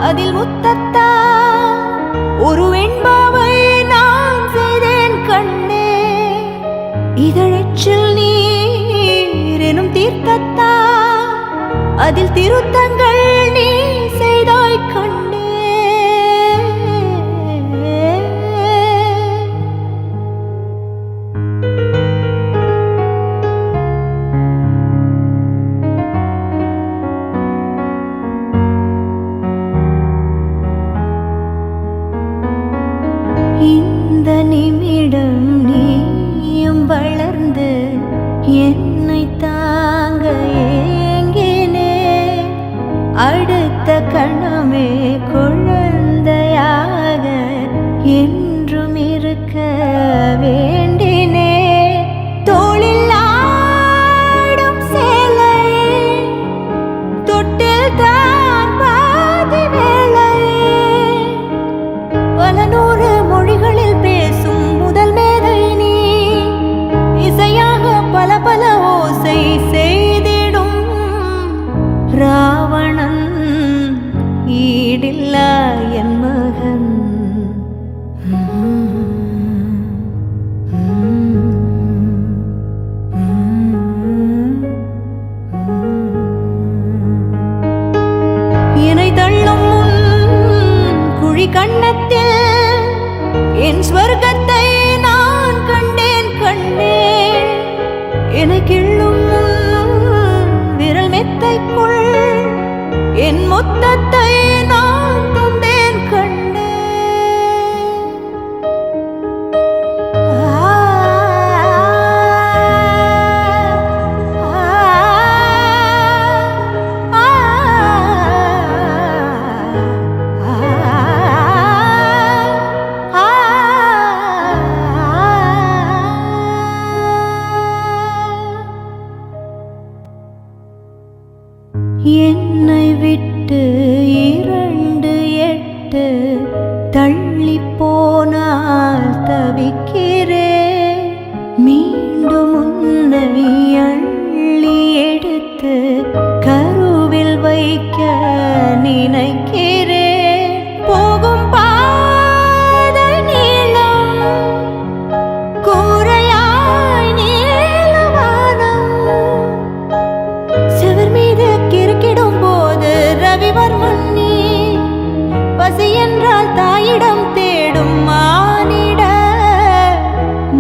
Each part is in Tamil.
அதில் முத்தத்தா ஒரு வெண்பாவை நான் செய்தேன் கண்ணே. இதழச்சில் நீர் எனும் தீர்த்தத்தா அதில் திருத்தங்கள் நீ செய்தாய் கண்ணே. இந்த நிமிடம் நீயும் வளர்ந்து என்னை தாங்க ஏங்கினே. அடுத்த கணமே குழந்தையாக என்றும் இருக்க வேண்டினே. தோளில் ஆடும் சேலை தொட்டில் தான் பாதி வேலை. பல நூறு மொழிகளில் பேசும் முதல் மேதை நீ. இசையாக பல பல ஓசை செய்திடும் ராவணன் ஈடில்லா என் மகன். என்னை தள்ளும் குழி கண்ணத்தில் என் ஸ்வர்க்கத்தை நான் கண்டேன் கண்ணே. என்னை கிள்ளும் விரல் மெத்தைக்குள் என் மொத்தத்தை நான் தந்தேன் கண்ணே. என்னை விட்டு 2 தள்ளி போனால் தவிக்கிறேன். மீண்டும் உன்னை அள்ளி எடுத்து கருவில் வைக்க நினைக்கிறேன். போகும் பாதை நீளம் கூரையாய் நீளவானம். செவர் மீது கிறுக்கிடும் போது ரவிவர்மன் நீ. பசி என்றால் தாயிடம் தேடும் மானிட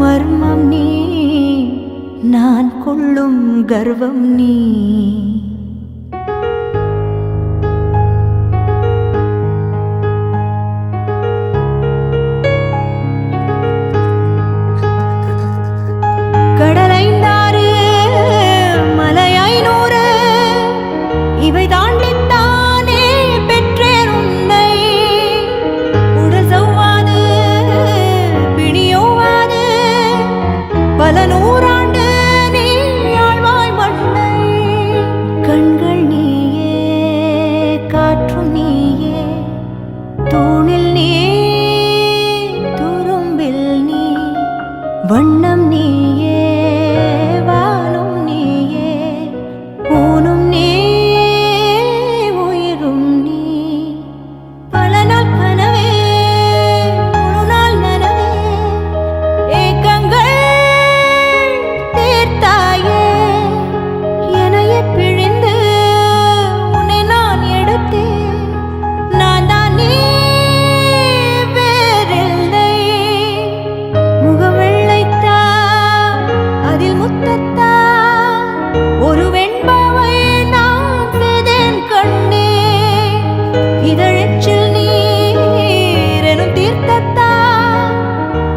மர்மம் நீ. நான் கொள்ளும் கர்வம் நீ. கடலைந்தாறு மலை 500 இவை தாண்டித்தானே பெற்றேன் உன்னை.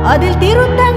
அதில் திருத்த